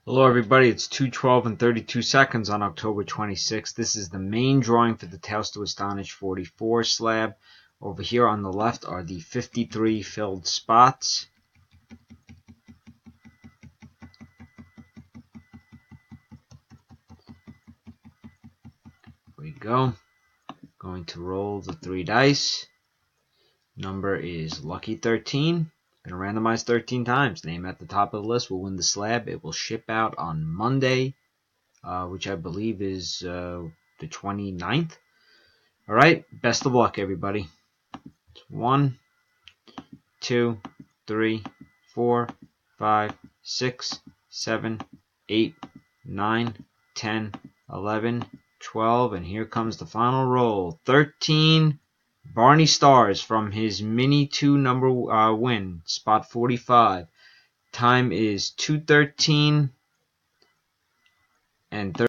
Hello everybody, it's 2:12 and 32 seconds on October 26th. This is the main drawing for the Tales to Astonish 44 slab. Over here on the left are the 53 filled spots. Here we go. Going to roll the 3 dice. Number is lucky 13. Going to randomize 13 times. Name at the top of the list will win the slab. It will ship out on Monday, which I believe is the 29th. Alright, best of luck everybody. 1, 2, 3, 4, 5, 6, 7, 8, 9, 10, 11, 12, and here comes the final roll. 13 Barney Stars from his Mini 2 number win, spot 45. Time is 2:13 and 30.